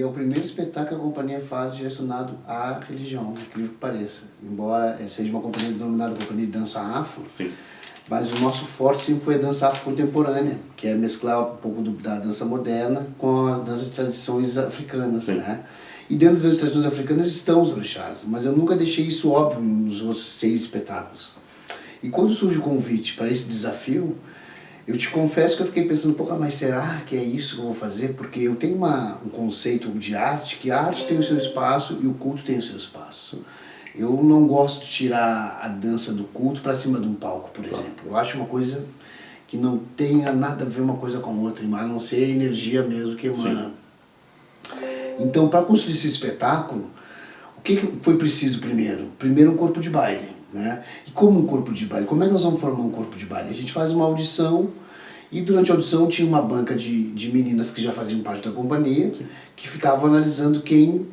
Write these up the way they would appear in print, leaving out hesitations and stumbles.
é o primeiro espetáculo que a companhia faz direcionado à religião, incrível que pareça. Embora seja uma companhia denominada Companhia de Dança Afro, Sim. mas o nosso forte sempre foi a dança afro-contemporânea, que é mesclar um pouco da dança moderna com as danças de tradições africanas, né? E dentro das tradições africanas estão os orixás, mas eu nunca deixei isso óbvio nos outros 6 espetáculos. E quando surge o convite para esse desafio, eu te confesso que eu fiquei pensando, porra, mas será que é isso que eu vou fazer? Porque eu tenho um conceito de arte, que a arte tem o seu espaço e o culto tem o seu espaço. Eu não gosto de tirar a dança do culto para cima de um palco, por exemplo. Eu acho uma coisa que não tenha nada a ver uma coisa com a outra, a não ser a energia mesmo que emana. Então, para construir esse espetáculo, o que foi preciso primeiro? Primeiro um corpo de baile, né? E como um corpo de baile? Como é que nós vamos formar um corpo de baile? A gente faz uma audição e durante a audição tinha uma banca de meninas que já faziam parte da companhia, que ficavam analisando quem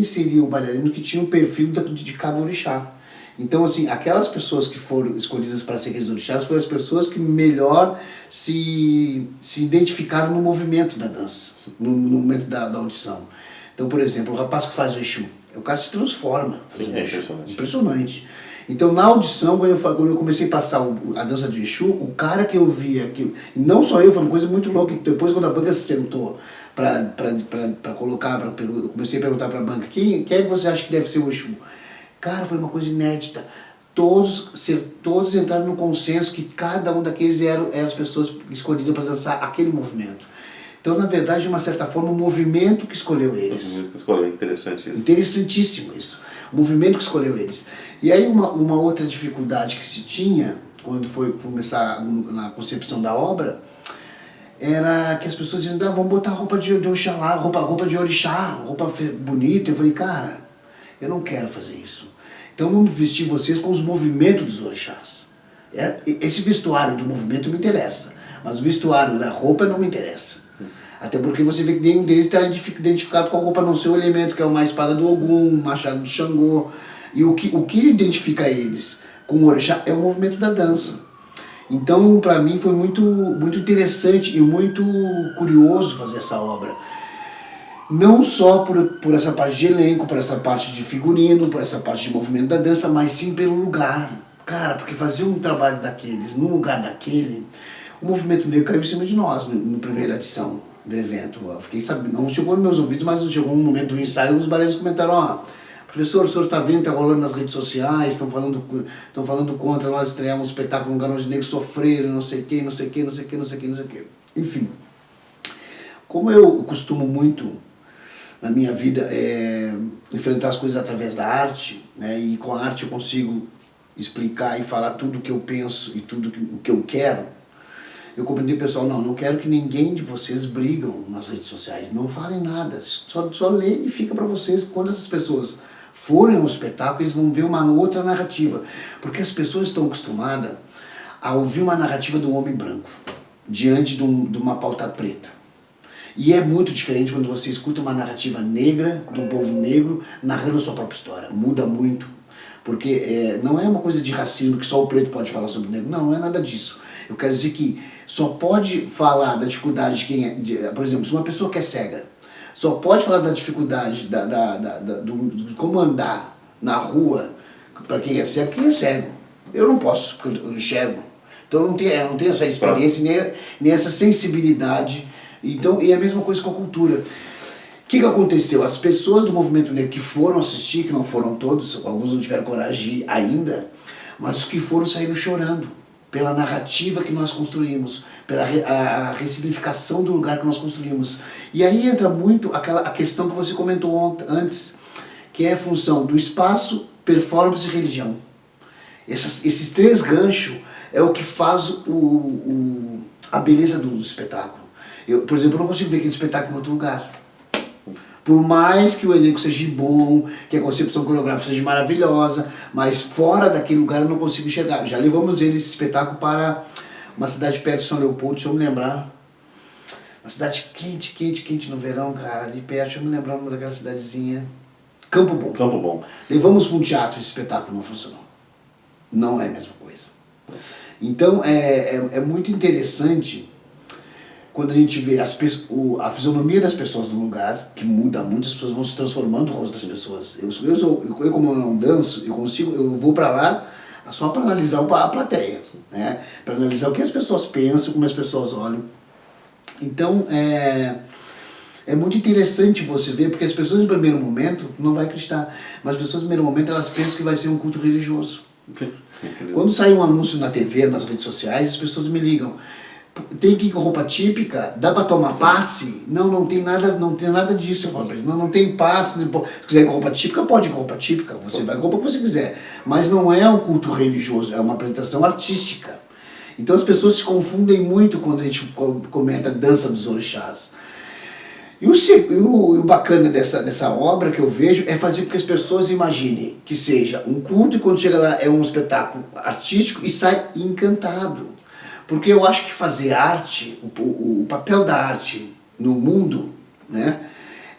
seria o bailarino que tinha o perfil de cada orixá. Então, assim, aquelas pessoas que foram escolhidas para ser aqueles orixás foram as pessoas que melhor se identificaram no movimento da dança, no momento da audição. Então, por exemplo, o rapaz que faz o Exu, o cara se transforma. Impressionante. Então, na audição, quando eu comecei a passar a dança de Exu, o cara que eu via, não só eu, foi uma coisa muito louca, depois quando a banca se sentou para colocar, eu comecei a perguntar para a banca, quem é que você acha que deve ser o Exu? Cara, foi uma coisa inédita. Todos entraram no consenso que cada um daqueles eram as pessoas escolhidas para dançar aquele movimento. Então, na verdade, de uma certa forma, o movimento que escolheu eles. O movimento que escolheu, interessante isso. Interessantíssimo isso. O movimento que escolheu eles. E aí uma outra dificuldade que se tinha, quando foi começar na concepção da obra, era que as pessoas diziam, vamos botar roupa de Oxalá, roupa de orixá, roupa bonita. Eu falei, cara, eu não quero fazer isso. Então vamos vestir vocês com os movimentos dos orixás. Esse vestuário do movimento me interessa, mas o vestuário da roupa não me interessa. Até porque você vê que nenhum deles está identificado com a roupa, a não ser o elemento, que é uma espada do Ogum, um machado do Xangô. E o que identifica eles com o orixá é o movimento da dança. Então, para mim, foi muito interessante e muito curioso fazer essa obra. Não só por essa parte de elenco, por essa parte de figurino, por essa parte de movimento da dança, mas sim pelo lugar. Cara, porque fazer um trabalho daqueles, num lugar daquele, o movimento negro caiu em cima de nós, na primeira edição do evento. Eu fiquei sabendo, não chegou nos meus ouvidos, mas chegou um momento do ensaio e os bailarinos comentaram, professor, o senhor está vendo, está rolando nas redes sociais, estão falando contra nós estrearmos um espetáculo no lugar onde negros sofreram, não sei o que, não sei o que, não sei o que, não sei o que, não sei o que. Enfim, como eu costumo muito na minha vida enfrentar as coisas através da arte, né, e com a arte eu consigo explicar e falar tudo o que eu penso e tudo o que eu quero, eu compreendi, pessoal, não quero que ninguém de vocês brigam nas redes sociais, não falem nada, só lê e fica para vocês. Quando essas pessoas forem ao espetáculo, eles vão ver uma outra narrativa, porque as pessoas estão acostumadas a ouvir uma narrativa do homem branco, diante de uma pauta preta. E é muito diferente quando você escuta uma narrativa negra, de um povo negro, narrando a sua própria história. Muda muito, porque não é uma coisa de racismo que só o preto pode falar sobre o negro, não é nada disso. Eu quero dizer que só pode falar da dificuldade de quem é, por exemplo, se uma pessoa que é cega, só pode falar da dificuldade de como andar na rua para quem é cego. Eu não posso, porque eu enxergo. Então eu não tenho essa experiência, nem essa sensibilidade. Então, e é a mesma coisa com a cultura. O que aconteceu? As pessoas do movimento negro que foram assistir, que não foram todos, alguns não tiveram coragem de ir ainda, mas os que foram saíram chorando pela narrativa que nós construímos, pela a ressignificação do lugar que nós construímos. E aí entra muito a questão que você comentou antes, que é a função do espaço, performance e religião. Esses 3 ganchos é o que faz a beleza do espetáculo. Por exemplo, eu não consigo ver aquele espetáculo em outro lugar. Por mais que o elenco seja bom, que a concepção coreográfica seja maravilhosa, mas fora daquele lugar eu não consigo enxergar. Já levamos esse espetáculo para uma cidade perto de São Leopoldo, deixa eu me lembrar. Uma cidade quente no verão, cara, ali perto, deixa eu me lembrar o nome daquela cidadezinha. Campo Bom. Campo Bom. Levamos para um teatro, esse espetáculo não funcionou. Não é a mesma coisa. Então é muito interessante quando a gente vê a fisionomia das pessoas no lugar, que muda muito, as pessoas vão se transformando o rosto das pessoas. Eu como eu não danço, eu vou para lá só para analisar a plateia, né? Para analisar o que as pessoas pensam, como as pessoas olham. Então, é muito interessante você ver, porque as pessoas no primeiro momento, não vai acreditar, mas as pessoas no primeiro momento elas pensam que vai ser um culto religioso. Quando sai um anúncio na TV, nas redes sociais, as pessoas me ligam. Tem que ir com roupa típica? Dá para tomar passe? Não tem nada disso. Eu falo, não tem passe. Se quiser ir com roupa típica, pode ir com roupa típica. Você vai com roupa que você quiser. Mas não é um culto religioso, é uma apresentação artística. Então as pessoas se confundem muito quando a gente comenta dança dos orixás. E o bacana dessa obra que eu vejo é fazer com que as pessoas imaginem que seja um culto e quando chega lá é um espetáculo artístico e sai encantado. Porque eu acho que fazer arte, o papel da arte no mundo, né,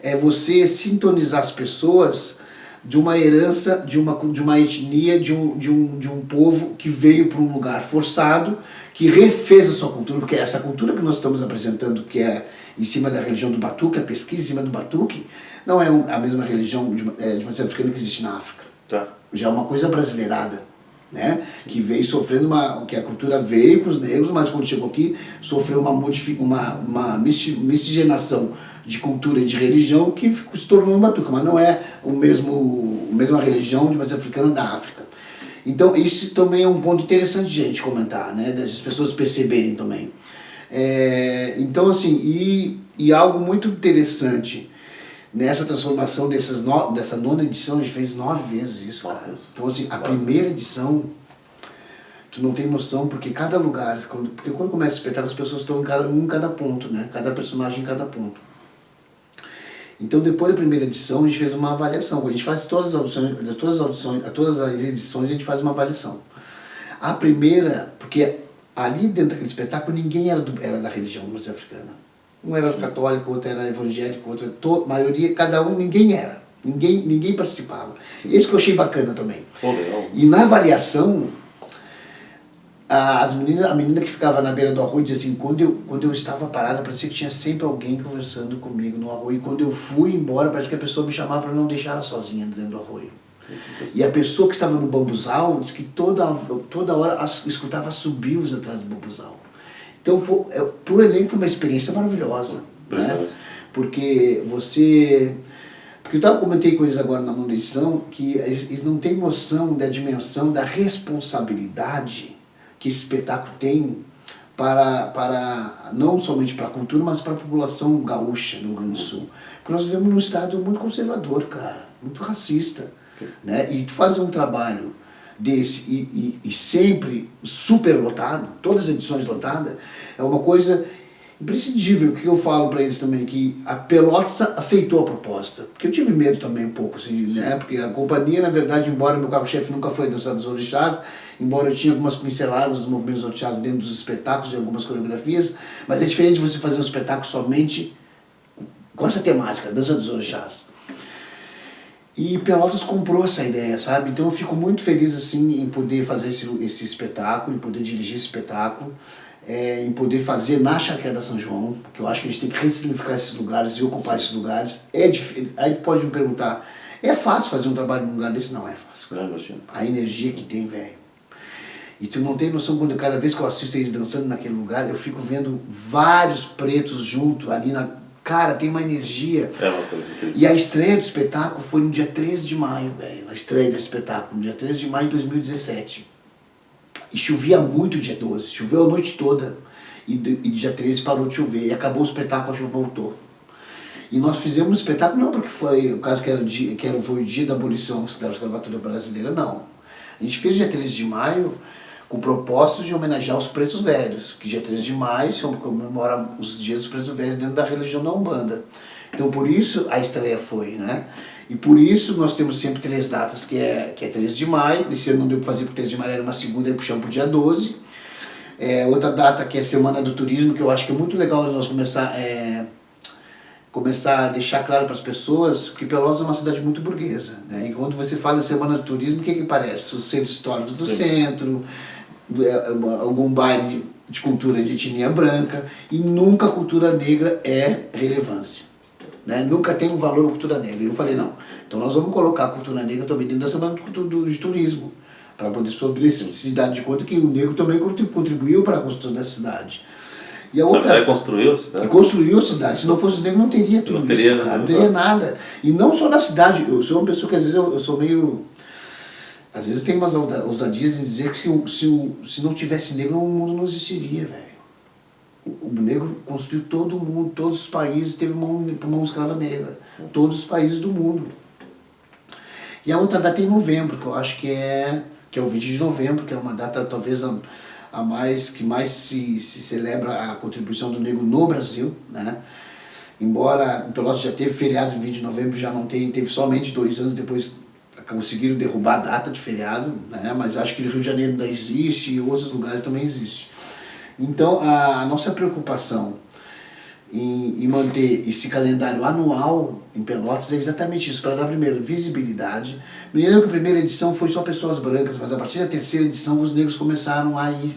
é você sintonizar as pessoas de uma herança, de uma etnia, de um povo que veio para um lugar forçado, que refez a sua cultura, porque essa cultura que nós estamos apresentando, que é em cima da religião do Batuque, a pesquisa em cima do Batuque, não é a mesma religião de matriz africana que existe na África. Tá. Já é uma coisa brasileirada. Né? Que veio sofrendo que a cultura veio com os negros, mas quando chegou aqui sofreu uma miscigenação de cultura e de religião que se tornou um batuque, mas não é a mesma religião de matriz africana da África. Então isso também é um ponto interessante de a gente comentar, né? Das pessoas perceberem também. Então assim, e algo muito interessante nessa transformação dessa 9ª edição, a gente fez 9 vezes isso, cara. Então assim, a primeira edição, tu não tem noção, porque cada lugar, porque quando começa o espetáculo as pessoas estão em cada ponto, né? Cada personagem em cada ponto. Então depois da primeira edição a gente fez uma avaliação, quando a gente faz todas as edições a gente faz uma avaliação. A primeira, porque ali dentro daquele espetáculo ninguém era da religião africana. Um era católico, outro era evangélico, outro maioria, cada um, ninguém era. Ninguém participava. Esse que eu achei bacana também. E na avaliação, a menina que ficava na beira do arroio dizia assim, quando eu estava parada, parecia que tinha sempre alguém conversando comigo no arroio. E quando eu fui embora, parece que a pessoa me chamava para não deixar ela sozinha dentro do arroio. E a pessoa que estava no bambuzal disse que toda hora escutava assobios atrás do bambuzal. Então, pro elenco foi uma experiência maravilhosa, né? Porque eu comentei com eles agora na 9ª edição, que eles não têm noção da dimensão, da responsabilidade que esse espetáculo tem para não somente para a cultura, mas para a população gaúcha no Rio Grande do Sul. Porque nós vivemos num estado muito conservador, cara, muito racista, né? E tu fazer um trabalho desse e sempre super lotado, todas as edições lotadas, é uma coisa imprescindível. Que eu falo para eles também, que a Pelotas aceitou a proposta, porque eu tive medo também um pouco, assim, né? Porque a companhia, na verdade, embora meu carro-chefe nunca foi dançar dos orixás, embora eu tinha algumas pinceladas dos movimentos orixás dentro dos espetáculos, de algumas coreografias, mas é diferente de você fazer um espetáculo somente com essa temática, dança dos orixás. E Pelotas comprou essa ideia, sabe? Então eu fico muito feliz assim em poder fazer esse espetáculo, em poder dirigir esse espetáculo, em poder fazer na Charqueada São João, porque eu acho que a gente tem que ressignificar esses lugares e ocupar esses lugares. Aí tu pode me perguntar, é fácil fazer um trabalho num lugar desse? Não é fácil. Não, imagina. A energia que tem, velho. E tu não tem noção, quando cada vez que eu assisto eles dançando naquele lugar, eu fico vendo vários pretos junto ali na... Cara, tem uma energia. É uma coisa incrível. E a estreia do espetáculo foi no dia 13 de maio, velho. A estreia do espetáculo, no dia 13 de maio de 2017. E chovia muito dia 12, choveu a noite toda. E dia 13 parou de chover. E acabou o espetáculo, a chuva voltou. E nós fizemos um espetáculo, não porque foi o caso foi o dia da abolição da escravatura brasileira, não. A gente fez dia 13 de maio com propósito de homenagear os pretos velhos, que dia 13 de maio se comemora os dias dos pretos velhos dentro da religião da Umbanda. Então por isso a estreia foi, né? E por isso nós temos sempre 3 datas, que é 13 de maio, esse ano não deu para fazer porque 13 de maio era uma segunda e puxamos para o dia 12. Outra data que é a Semana do Turismo, que eu acho que é muito legal nós começar a deixar claro para as pessoas que Pelotas é uma cidade muito burguesa, né? E quando você fala em Semana do Turismo, o que parece? Os centros históricos do centro, algum baile de cultura de etnia branca, e nunca a cultura negra é relevância. Né? Nunca tem um valor a cultura negra. E eu falei, não, então nós vamos colocar a cultura negra também dentro da semana de turismo, para poder se dar de conta que o negro também contribuiu para a construção da cidade. E a outra construiu a cidade. Construiu a cidade. Se não fosse negro, não teria tudo isso, cara. Não teria nada. E não só na cidade. Eu sou uma pessoa que às vezes eu sou meio... Às vezes eu tenho umas ousadias em dizer que se não tivesse negro, o mundo não existiria, velho. O negro construiu todo o mundo, todos os países teve mão escrava negra. Todos os países do mundo. E a outra data é em novembro, que eu acho que é o 20 de novembro, que é uma data talvez que mais se celebra a contribuição do negro no Brasil, né? Embora o Pelotas já teve feriado em 20 de novembro, já não teve somente 2 anos depois conseguiram derrubar a data de feriado, né? Mas acho que no Rio de Janeiro ainda existe e outros lugares também existe. Então a nossa preocupação em manter esse calendário anual em Pelotas é exatamente isso, para dar primeiro visibilidade. Primeiro que a primeira edição foi só pessoas brancas, mas a partir da terceira edição os negros começaram a ir.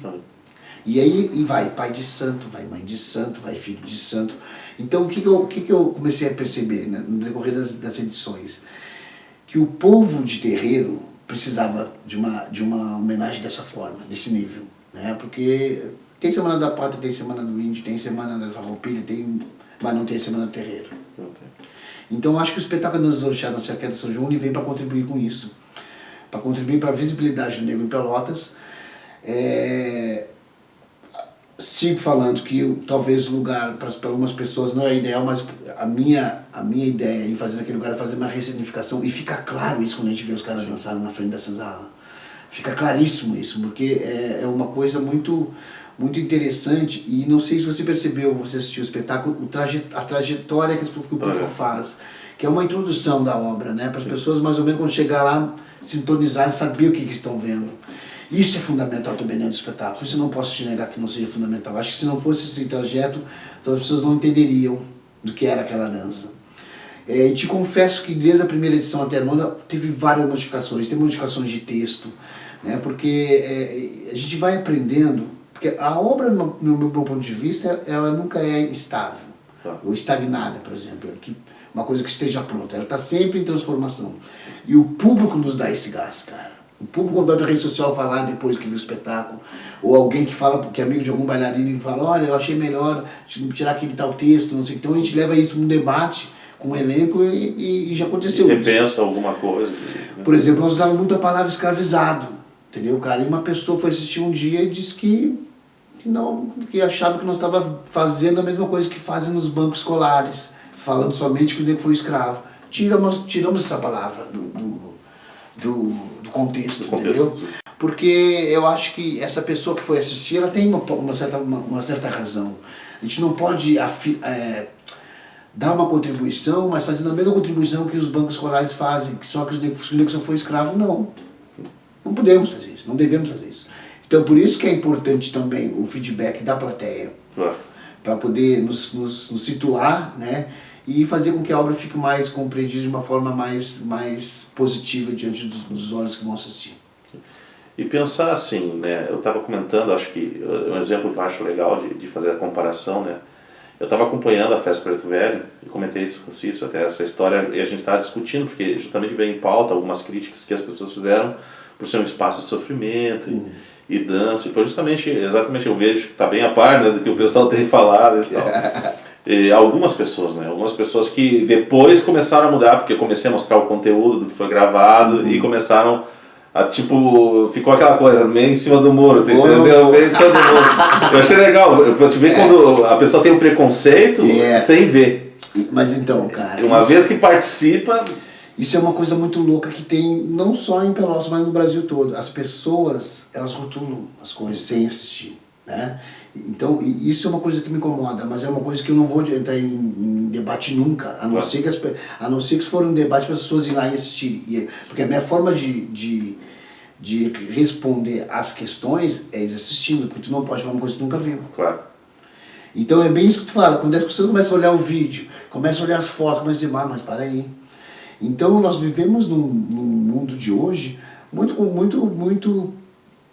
E aí vai pai de santo, vai mãe de santo, vai filho de santo. Então o que eu comecei a perceber, né, no decorrer das edições? Que o povo de terreiro precisava de uma homenagem dessa forma, desse nível. Né? Porque tem Semana da Pátria, tem Semana do Índio, tem Semana da Farroupilha, mas não tem Semana do Terreiro. Então acho que o espetáculo das Orixás na Cerqueira de São João vem para contribuir com isso. Para contribuir para a visibilidade do negro em Pelotas. Sigo falando que talvez o lugar para algumas pessoas não é ideal, mas a minha ideia em fazer naquele lugar é fazer uma ressignificação, e fica claro isso quando a gente vê os caras dançarem na frente da senzala. Fica claríssimo isso, porque é uma coisa muito interessante, e não sei se você percebeu, você assistiu o espetáculo, a trajetória que o público faz, que é uma introdução da obra, né, para as pessoas mais ou menos quando chegar lá, sintonizar e saber o que estão vendo. Isso é fundamental também dentro do espetáculo, isso eu não posso te negar que não seja fundamental. Acho que se não fosse esse trajeto, então as pessoas não entenderiam do que era aquela dança. E te confesso que desde a primeira edição até a nona teve várias modificações, tem modificações de texto, né, porque a gente vai aprendendo, porque a obra, no meu ponto de vista, ela nunca é estável, ou estagnada, por exemplo, uma coisa que esteja pronta, ela está sempre em transformação. E o público nos dá esse gás, cara. O público, quando vai na rede social falar depois que viu o espetáculo, ou alguém que fala, porque é amigo de algum bailarino, e fala, olha, eu achei melhor tirar aquele tal texto, não sei. Então a gente leva isso para um debate com o elenco e já aconteceu isso. Repensa alguma coisa. Por exemplo, nós usávamos muito a palavra escravizado, entendeu, cara? E uma pessoa foi assistir um dia e disse que achava que nós estávamos fazendo a mesma coisa que fazem nos bancos escolares, falando somente que o negro foi escravo. Tiramos essa palavra do contexto, entendeu? Porque eu acho que essa pessoa que foi assistir, ela tem uma certa razão. A gente não pode dar uma contribuição, mas fazendo a mesma contribuição que os bancos escolares fazem, só que os negros só foi escravo, não. Não podemos fazer isso, não devemos fazer isso. Então por isso que é importante também o feedback da plateia, para poder nos situar, né, e fazer com que a obra fique mais compreendida de uma forma mais positiva diante dos olhos que vão assistir. E pensar assim, né, eu estava comentando, acho que um exemplo que eu acho legal de fazer a comparação, né, eu estava acompanhando a Festa Preto Velho, e comentei isso com o Cícero, até essa história, e a gente estava discutindo, porque justamente veio em pauta algumas críticas que as pessoas fizeram por ser um espaço de sofrimento e dança, e foi exatamente eu vejo que está bem a par, né, do que o pessoal tem falado e tal. E algumas pessoas, né? Algumas pessoas que depois começaram a mudar, porque eu comecei a mostrar o conteúdo do que foi gravado e começaram a, ficou aquela coisa meio em cima do muro, entendeu? Meio em cima do muro. Eu achei legal, eu te ver quando a pessoa tem um preconceito sem ver. Mas então, cara... Uma vez que participa... Isso é uma coisa muito louca que tem, não só em Pelotas, mas no Brasil todo. As pessoas, elas rotulam as coisas sem assistir, né? Então, isso é uma coisa que me incomoda, mas é uma coisa que eu não vou entrar em debate nunca, a não ser que se for um debate para as pessoas irem lá e assistirem. Porque a minha forma de responder às questões é assistindo, porque tu não pode falar uma coisa que tu nunca viu. Claro. Então é bem isso que tu fala, quando as pessoas começam a olhar o vídeo, começam a olhar as fotos, começam a dizer, mas para aí. Então nós vivemos num mundo de hoje muito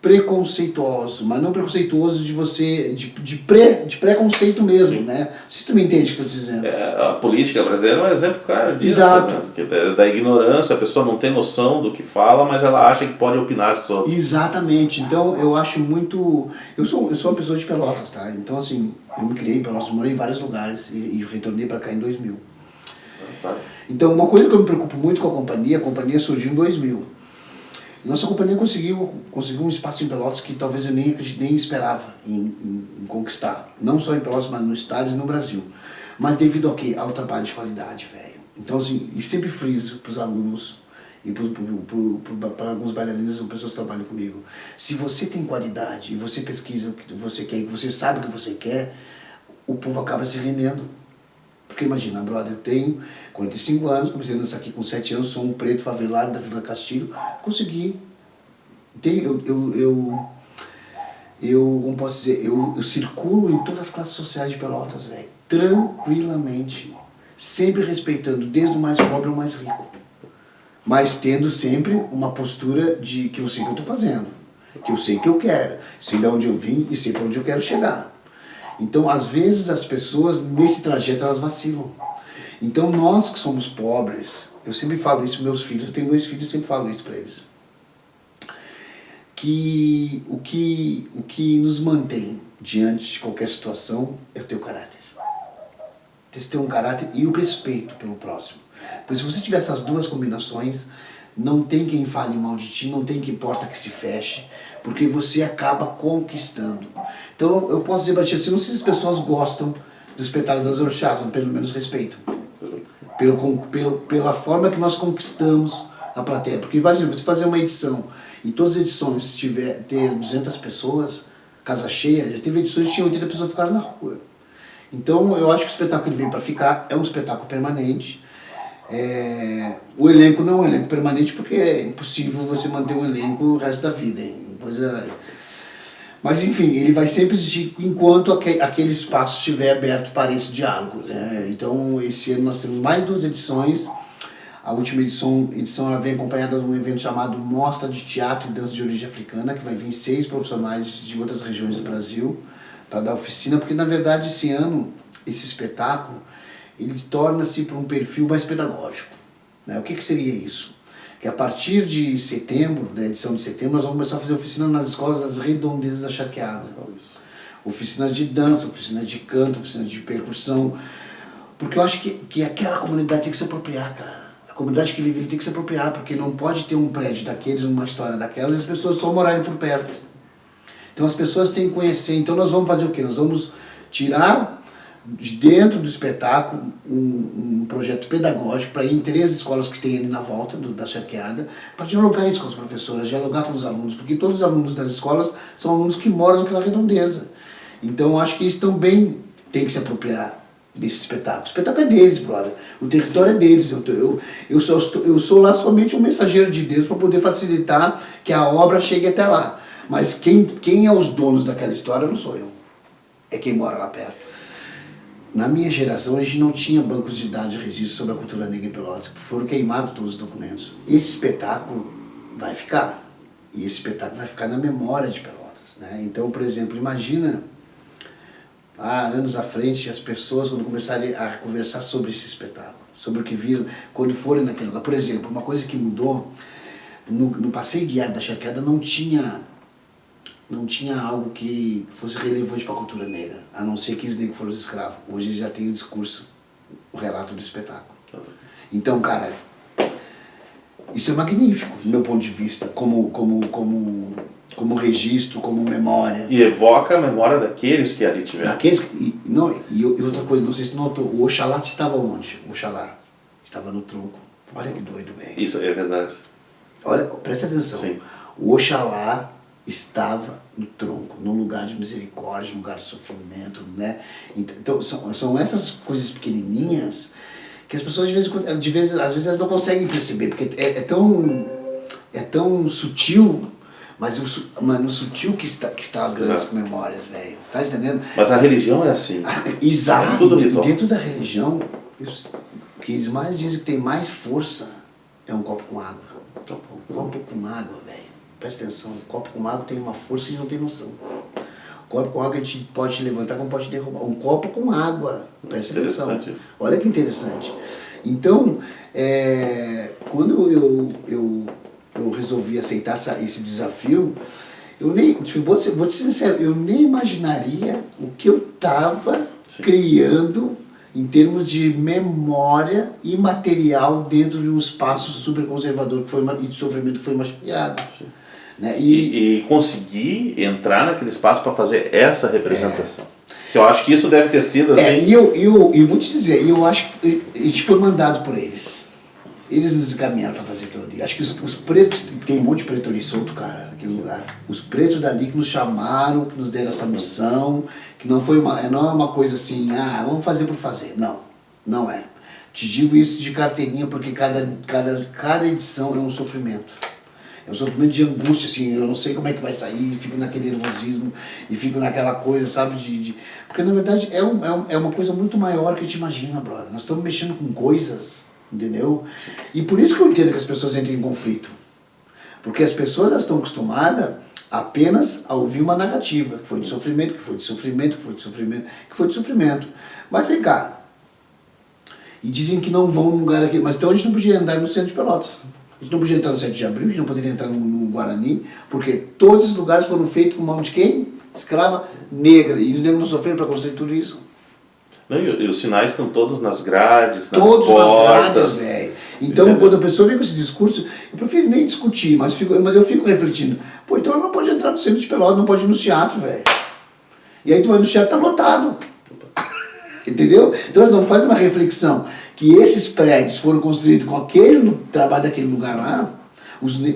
preconceituoso, mas não preconceituoso de você, de preconceito mesmo, Sim. né? Não sei se tu me entende o que eu estou dizendo. A política brasileira é um exemplo claro disso. Exato. Né? Que da ignorância, a pessoa não tem noção do que fala, mas ela acha que pode opinar sobre. Exatamente. Então eu acho muito. Eu sou uma pessoa de Pelotas, tá? Então assim, eu me criei em Pelotas, morei em vários lugares e retornei para cá em 2000. Então uma coisa que eu me preocupo muito com a companhia surgiu em 2000. Nossa companhia conseguiu um espaço em Pelotas que talvez eu nem esperava em conquistar. Não só em Pelotas, mas no estado e no Brasil. Mas devido ao quê? Ao trabalho de qualidade, velho. Então assim, e sempre friso para os alunos e para alguns bailarinos ou pessoas que trabalham comigo. Se você tem qualidade e você pesquisa o que você quer e você sabe o que você quer, o povo acaba se rendendo. Porque imagina, brother, eu tenho 45 anos, comecei a dançar aqui com 7 anos, sou um preto favelado da Vila Castilho, consegui. Como posso dizer, eu circulo em todas as classes sociais de Pelotas, velho, tranquilamente, sempre respeitando, desde o mais pobre ao mais rico. Mas tendo sempre uma postura de que eu sei o que eu estou fazendo, que eu sei o que eu quero, sei de onde eu vim e sei para onde eu quero chegar. Então, às vezes, as pessoas, nesse trajeto, elas vacilam. Então, nós que somos pobres, eu sempre falo isso para meus filhos, eu tenho 2 filhos e sempre falo isso para eles, que o que nos mantém diante de qualquer situação é o teu caráter. Você ter um caráter e o respeito pelo próximo. Pois se você tiver essas 2 combinações, não tem quem fale mal de ti, não tem que porta que se feche, porque você acaba conquistando. Então eu posso dizer para ti assim, não sei se as pessoas gostam do espetáculo das Orixás, mas pelo menos respeitam. Pela forma que nós conquistamos a plateia. Porque imagina, você fazer uma edição e todas as edições ter 200 pessoas, casa cheia, já teve edições que tinha 80 pessoas que ficaram na rua. Então eu acho que o espetáculo ele veio para ficar, é um espetáculo permanente. O elenco não é um elenco permanente porque é impossível você manter um elenco o resto da vida. Mas enfim, ele vai sempre existir enquanto aquele espaço estiver aberto para esse diálogo. Né? Então esse ano nós temos mais 2 edições. A última edição ela vem acompanhada de um evento chamado Mostra de Teatro e Dança de Origem Africana, que vai vir 6 profissionais de outras regiões do Brasil para dar oficina, porque na verdade esse ano, esse espetáculo, ele torna-se para um perfil mais pedagógico. Né? O que seria isso? Que a partir de setembro, da edição de setembro, nós vamos começar a fazer oficina nas escolas das redondezas da Charqueada. Oficinas de dança, oficinas de canto, oficinas de percussão. Porque eu acho que aquela comunidade tem que se apropriar, cara. A comunidade que vive ali tem que se apropriar, porque não pode ter um prédio daqueles, uma história daquelas, e as pessoas só morarem por perto. Então as pessoas têm que conhecer. Então nós vamos fazer o quê? Nós vamos tirar de dentro do espetáculo um projeto pedagógico para ir em 3 escolas que tem ali na volta da Charqueada, para dialogar isso com as professoras, dialogar com os alunos, porque todos os alunos das escolas são alunos que moram naquela redondeza. Então eu acho que eles também têm que se apropriar desse espetáculo. O espetáculo é deles, brother. O território é deles. Eu sou lá somente um mensageiro de Deus para poder facilitar que a obra chegue até lá. Mas quem é os donos daquela história não sou eu. É quem mora lá perto. Na minha geração, a gente não tinha bancos de dados de registro sobre a cultura negra em Pelotas. Foram queimados todos os documentos. Esse espetáculo vai ficar. E esse espetáculo vai ficar na memória de Pelotas. Né? Então, por exemplo, imagina, há anos à frente, as pessoas, quando começarem a conversar sobre esse espetáculo, sobre o que viram, quando forem naquele lugar. Por exemplo, uma coisa que mudou, no passeio guiado da Charqueada não tinha algo que fosse relevante para a cultura negra, a não ser que os negros foram os escravos. Hoje já tem o discurso, o relato do espetáculo. Então, cara, isso é magnífico, do meu ponto de vista, como registro, como memória. E evoca a memória daqueles que ali tiveram. E outra coisa, não sei se tu notou, o Oxalá estava onde? O Oxalá estava no tronco. Olha que doido, velho. Isso é verdade. Olha, presta atenção. Sim. O Oxalá estava no tronco, num lugar de misericórdia, num lugar de sofrimento, né? Então são essas coisas pequenininhas que as pessoas às vezes elas não conseguem perceber, porque é tão sutil, mas no sutil que está as grandes memórias, velho. Tá entendendo? Mas a religião é assim. Exato. É dentro da religião, o que eles mais dizem que tem mais força é um copo com água. Um copo com água, velho. presta atenção, um copo com água tem uma força que a gente não tem noção. Um copo com água a gente pode levantar como pode derrubar. Um copo com água, presta atenção. Isso. Olha que interessante. Então, quando eu resolvi aceitar esse desafio, eu nem, vou te ser sincero, eu nem imaginaria o que eu estava criando em termos de memória imaterial dentro de um espaço super conservador e de sofrimento que foi machucado. Né? E conseguir entrar naquele espaço para fazer essa representação. Eu acho que isso deve ter sido assim. E eu vou te dizer, eu acho que a gente foi mandado por eles. Eles nos encaminharam para fazer aquilo ali. Acho que os pretos, tem um monte de preto ali solto, cara, naquele lugar. Os pretos dali que nos chamaram, que nos deram essa missão, que não é uma coisa assim, vamos fazer por fazer. Não, não é. Te digo isso de carteirinha porque cada edição é um sofrimento. É um sofrimento de angústia, assim, eu não sei como é que vai sair, fico naquele nervosismo e fico naquela coisa, sabe, Porque na verdade é uma coisa muito maior que a gente imagina, brother. Nós estamos mexendo com coisas, entendeu? E por isso que eu entendo que as pessoas entram em conflito. Porque as pessoas estão acostumadas apenas a ouvir uma narrativa, que foi de sofrimento, que foi de sofrimento, que foi de sofrimento, que foi de sofrimento. Mas vem cá. E dizem que não vão num lugar aqui, mas então a gente não podia andar no centro de Pelotas. A gente não podia entrar no 7 de abril, a gente não poderia entrar no Guarani, porque todos esses lugares foram feitos com mão de quem? Escrava negra. E os negros não sofreram para construir tudo isso. Não, e os sinais estão todos nas grades, nas todos portas. Nas grades, velho. Então, quando a pessoa vem com esse discurso, eu prefiro nem discutir, mas eu fico refletindo. Pô, então ela não pode entrar no centro de Pelotas, não pode ir no teatro, velho. E aí tu vai no teatro, tá lotado. Entendeu? Então elas não fazem uma reflexão que esses prédios foram construídos com aquele trabalho daquele lugar lá.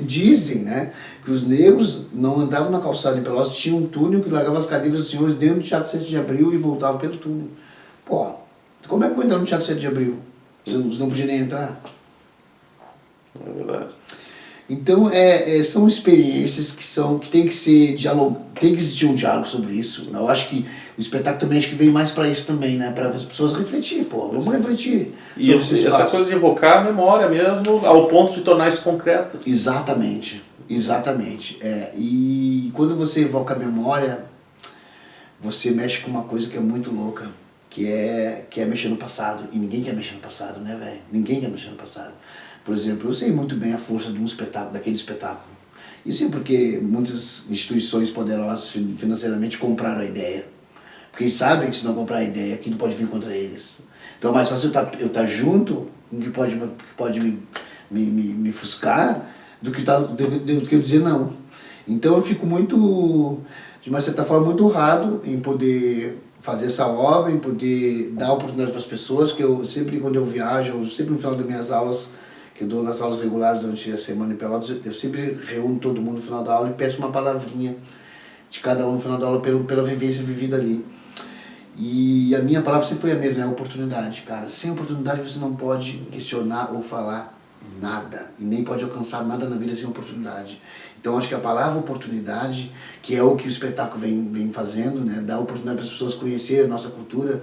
Dizem, né, que os negros não andavam na calçada em Pelotas, tinha um túnel que largava as cadeiras dos senhores dentro do Teatro 7 de Abril e voltava pelo túnel. Pô, como é que eu vou entrar no Teatro 7 de Abril? Você não podia nem entrar? É verdade. Então, são experiências que tem que ser tem que existir um diálogo sobre isso. Eu acho que o espetáculo também acho que vem mais para isso também, né? Para as pessoas refletir, pô. Vamos refletir sobre esse espaço. Essa coisa de evocar a memória mesmo, ao ponto de tornar isso concreto. Exatamente. E quando você evoca a memória, você mexe com uma coisa que é muito louca, que é mexer no passado. E ninguém quer mexer no passado, né, velho? Ninguém quer mexer no passado. Por exemplo, eu sei muito bem a força de um espetáculo, daquele espetáculo. Isso é porque muitas instituições poderosas financeiramente compraram a ideia. Porque eles sabem que se não comprar a ideia, aquilo pode vir contra eles. Então é mais fácil eu estar junto com o que pode me ofuscar do que eu dizer não. Então eu fico muito, de uma certa forma, muito honrado em poder fazer essa obra, em poder dar oportunidade para as pessoas, que eu sempre, quando eu viajo, eu sempre no final das minhas aulas, que eu dou nas aulas regulares durante a semana em Pelotas, eu sempre reúno todo mundo no final da aula e peço uma palavrinha de cada um no final da aula pela vivência vivida ali. E a minha palavra sempre foi a mesma, é a oportunidade, cara. Sem oportunidade você não pode questionar ou falar nada, e nem pode alcançar nada na vida sem oportunidade. Então acho que a palavra oportunidade, que é o que o espetáculo vem fazendo, né, dá oportunidade para as pessoas conhecerem a nossa cultura,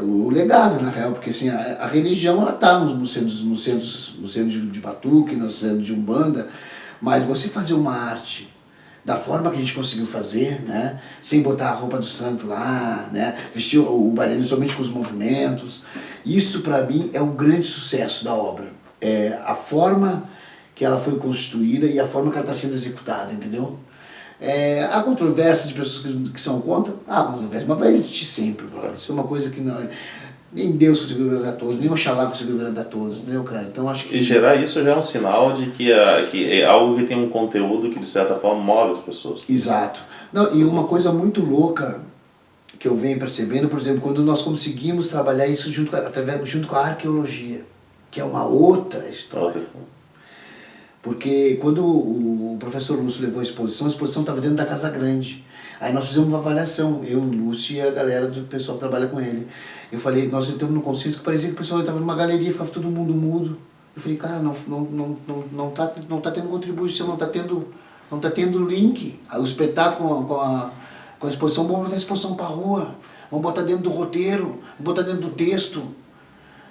o legado, na real, porque assim, a religião ela está no centro de batuque, no centro de umbanda, mas você fazer uma arte da forma que a gente conseguiu fazer, né, sem botar a roupa do santo lá, né, vestir o bailarino somente com os movimentos, isso para mim é o grande sucesso da obra, é a forma que ela foi construída e a forma que ela está sendo executada, entendeu? Há controvérsias de pessoas que são contra, mas vai existir sempre, brother. Isso é uma coisa que não, nem Deus conseguiu agradar a todos, nem Oxalá conseguiu agradar a todos, entendeu, cara? Então acho que... E gerar isso já é um sinal de que é algo que tem um conteúdo que de certa forma move as pessoas. Exato. Não, e uma coisa muito louca que eu venho percebendo, por exemplo, quando nós conseguimos trabalhar isso junto com a arqueologia, que é uma outra história. Porque quando o professor Lúcio levou a exposição estava dentro da Casa Grande. Aí nós fizemos uma avaliação, eu, o Lúcio e a galera do pessoal que trabalha com ele. Eu falei, nós entramos no consenso que parecia que o pessoal estava numa galeria, ficava todo mundo mudo. Eu falei, cara, não tá tendo contribuição, não tá tendo link. O espetáculo com a exposição, vamos botar a exposição para a rua, vamos botar dentro do roteiro, vamos botar dentro do texto.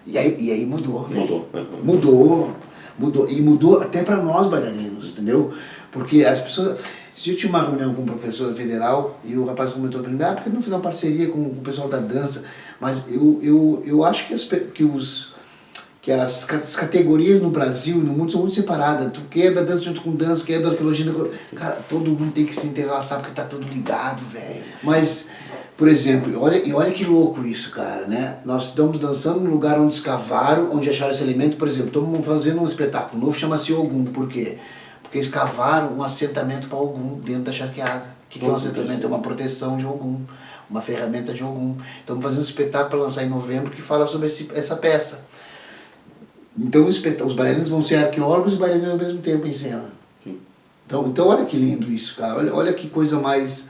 E aí mudou, velho. Mudou. Mudou. E mudou até para nós bailarinos, entendeu? Porque as pessoas... Se eu tinha uma reunião com um professor federal e o rapaz comentou para mim, por que não fizer uma parceria com o pessoal da dança? Mas eu acho que as categorias no Brasil e no mundo são muito separadas. Tu quer da dança junto com dança, quer da arqueologia... Cara, todo mundo tem que se entrelaçar porque tá tudo ligado, velho. Mas, por exemplo, olha que louco isso, cara, né? Nós estamos dançando num lugar onde escavaram, onde acharam esse elemento. Por exemplo, estamos fazendo um espetáculo novo, chama-se Ogum. Por quê? Porque escavaram um assentamento para Ogum dentro da charqueada. O que é um assentamento? É uma proteção de Ogum, uma ferramenta de Ogum. Estamos fazendo um espetáculo para lançar em novembro que fala sobre essa peça. Então os bailarinos vão ser arqueólogos e bailarinos ao mesmo tempo em cena. Então olha que lindo isso, cara. Olha que coisa mais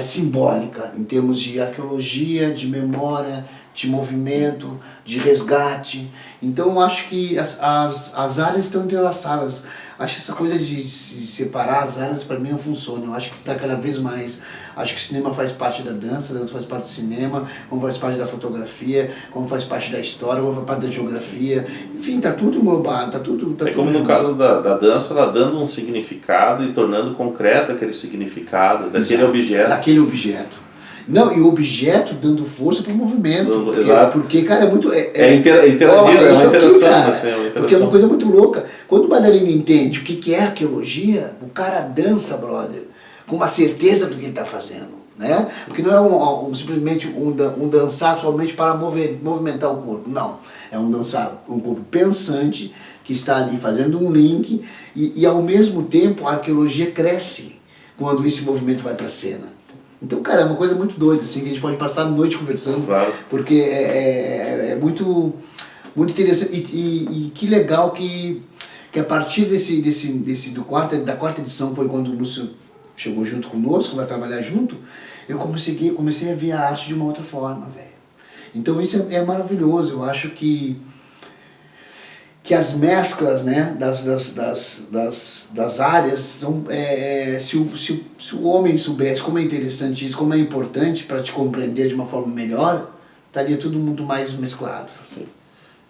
simbólica em termos de arqueologia, de memória, de movimento, de resgate. Então eu acho que as áreas estão entrelaçadas. Acho que essa coisa de separar as áreas para mim não funciona. Eu acho que está cada vez mais. Acho que o cinema faz parte da dança, a dança faz parte do cinema, como faz parte da fotografia, como faz parte da história, como faz parte da geografia. Enfim, está tudo englobado, está tudo. É como no caso da dança, ela dando um significado e tornando concreto aquele significado daquele objeto. Daquele objeto. Não, e o objeto dando força para o movimento. Exato. Porque, cara, é muito... interativo, é uma interação. Assim, porque é uma coisa muito louca. Quando o bailarino entende o que é arqueologia, o cara dança, brother, com uma certeza do que ele está fazendo. Né? Porque não é simplesmente um dançar somente para movimentar o corpo. Não. É um dançar, um corpo pensante, que está ali fazendo um link, e ao mesmo tempo a arqueologia cresce quando esse movimento vai para a cena. Então, cara, é uma coisa muito doida, assim, que a gente pode passar a noite conversando, claro. Porque é muito, muito interessante. E que legal que a partir da quarta edição, foi quando o Lúcio chegou junto conosco, vai trabalhar junto, eu comecei a ver a arte de uma outra forma, velho. Então isso é maravilhoso. Eu acho que as mesclas, né, das áreas são, se o homem soubesse como é interessante isso, como é importante para te compreender de uma forma melhor, estaria tudo muito mais mesclado. Sim.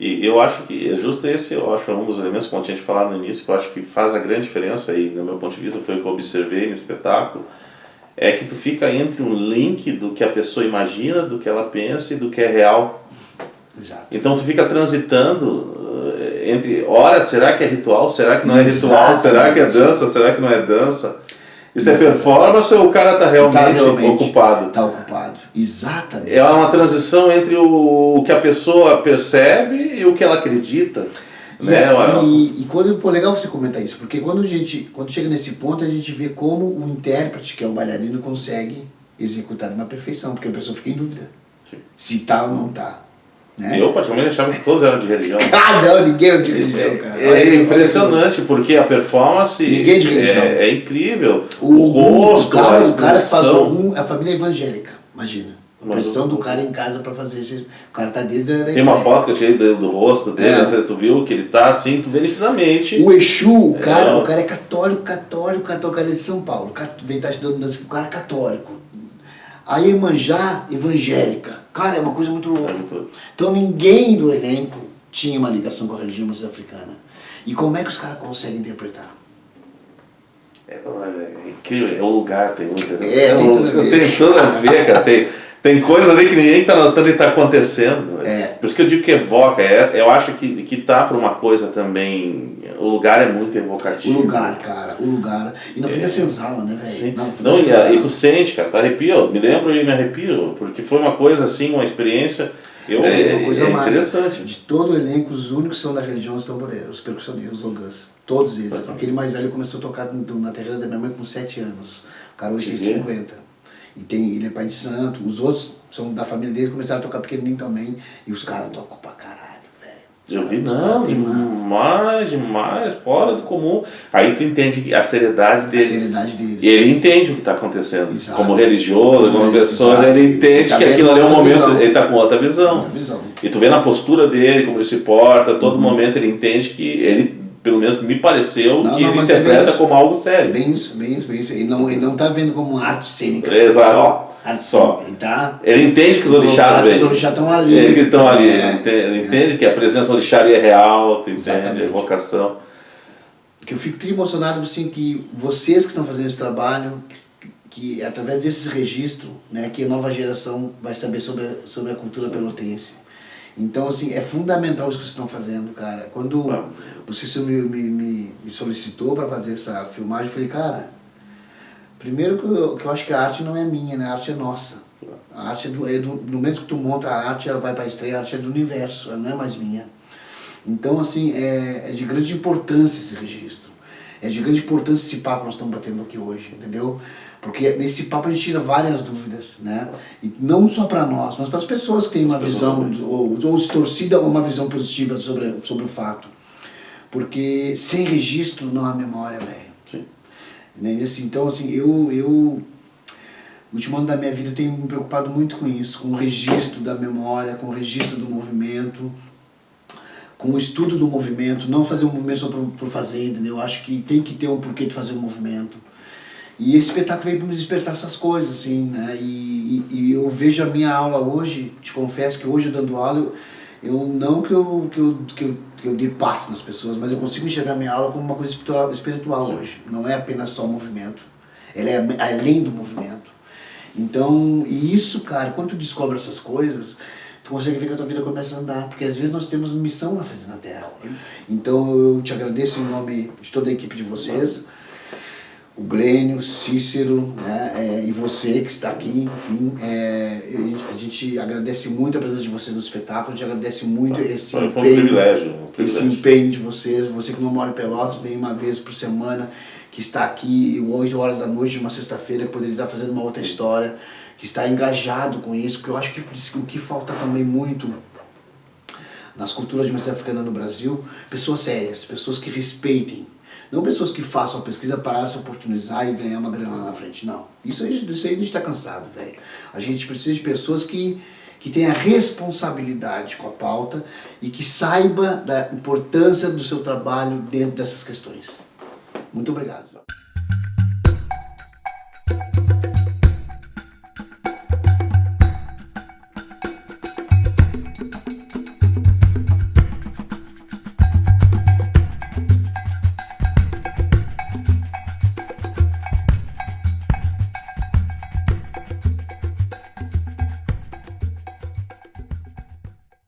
E eu acho que justo esse, eu acho, é um dos elementos, como a gente falado no início, que eu acho que faz a grande diferença, e no meu ponto de vista foi o que eu observei no espetáculo, é que tu fica entre um link do que a pessoa imagina, do que ela pensa e do que é real. Exato. Então tu fica transitando entre, ora, será que é ritual, será que não é ritual, será que é dança, será que não é dança? Isso é performance ou o cara está realmente ocupado? Está ocupado, exatamente. É uma transição entre o que a pessoa percebe e o que ela acredita. E quando, legal você comentar isso, porque quando chega nesse ponto, a gente vê como o intérprete, que é o bailarino, consegue executar de uma perfeição, porque a pessoa fica em dúvida. Sim. Se está ou não está. Né? Eu particularmente achava que todos eram de religião. Ah, não, ninguém é de religião, cara. É impressionante, porque a performance ninguém de religião. É incrível. O rosto, o cara que faz a família evangélica, imagina. A pressão do cara em casa pra fazer isso. O cara tá desde a Tem uma foto que eu tirei do rosto dele, tu viu que ele tá assim, tu vê nitidamente. O Exu, o cara é católico, o cara é de São Paulo. Vem estar estudando dança, o cara é católico. A Iemanjá, evangélica. Cara, é uma coisa muito louca. Então ninguém do elenco tinha uma ligação com a religião africana. E como é que os caras conseguem interpretar? É incrível, é o lugar, tem muito. Tem tudo a ver, cara. Tem coisa ali que ninguém está notando e está acontecendo. Por isso que eu digo que evoca. Eu acho que tá para uma coisa também. O lugar é muito evocativo. O lugar, cara, o lugar. E na frente da senzala, né, velho? E tu sente, cara, tá arrepio. Me lembro e me arrepio, porque foi uma coisa assim, uma experiência. Uma coisa interessante. De todo o elenco, os únicos que são da religião são tamboreiros, os percussionistas, os ongãs. Todos eles. Aquele mais velho começou a tocar na terreira da minha mãe com 7 anos. O cara hoje tem 50. Ele é pai de santo. Os outros são da família dele, começaram a tocar pequenininho também. E os caras tocam pra caralho, velho. Eu vi, demais, fora do comum. Aí tu entende a seriedade dele. A seriedade deles. E ele entende o que está acontecendo. Exato. Como religioso, como pessoa, ele entende que aquilo ali é um momento. Ele está com outra visão. E tu vê na postura dele, como ele se porta, todo momento ele entende que ele. Pelo menos me pareceu que ele interpreta como algo sério. Bem isso. Ele não tá vendo como uma arte cênica. Exato. arte Só. tá? Ele entende que os orixás vêm. Os orixás estão ali. Eles estão ali. Ele entende que a presença orixaria é real, tu entende? A evocação. Que eu fico emocionado assim, que vocês que estão fazendo esse trabalho, que através desses registros, né, que a nova geração vai saber sobre a cultura pelotense. Então, assim, é fundamental isso que vocês estão fazendo, cara. Quando o Cícero me solicitou para fazer essa filmagem, eu falei, cara, primeiro que eu acho que a arte não é minha, né? A arte é nossa. A arte no momento que tu monta a arte, ela vai para a estreia, a arte é do universo, ela não é mais minha. Então, assim, é de grande importância esse registro. É de grande importância esse papo que nós estamos batendo aqui hoje, entendeu? Porque nesse papo a gente tira várias dúvidas, né? E não só para nós, mas para as pessoas que têm uma visão, ou distorcida, ou uma visão positiva sobre o fato. Porque sem registro não há memória, velho. Sim. Então, assim, no último ano da minha vida eu tenho me preocupado muito com isso, com o registro da memória, com o registro do movimento, com o estudo do movimento, não fazer um movimento só por fazer, entendeu? Eu acho que tem que ter um porquê de fazer um movimento. E esse espetáculo veio para me despertar essas coisas, assim, né? E eu vejo a minha aula hoje, te confesso que hoje eu dando aula, não que eu dê passe nas pessoas, mas eu consigo enxergar a minha aula como uma coisa espiritual hoje. Não é apenas só movimento, ela é além do movimento. Então, e isso, cara, quando tu descobre essas coisas, tu consegue ver que a tua vida começa a andar, porque às vezes nós temos missão a fazer na Terra. Então eu te agradeço em nome de toda a equipe de vocês, o Glênio, Cícero, né, e você que está aqui, enfim, a gente agradece muito a presença de vocês no espetáculo, a gente agradece muito esse empenho de vocês, você que não mora em Pelotas, vem uma vez por semana, que está aqui 8 horas da noite de uma sexta-feira, que poderia estar fazendo uma outra história, que está engajado com isso, porque eu acho que o que falta também muito nas culturas de matriz africana no Brasil, pessoas sérias, pessoas que respeitem, não pessoas que façam a pesquisa para se oportunizar e ganhar uma grana lá na frente, não. Isso aí a gente está cansado, velho. A gente precisa de pessoas que tenham responsabilidade com a pauta e que saiba da importância do seu trabalho dentro dessas questões. Muito obrigado.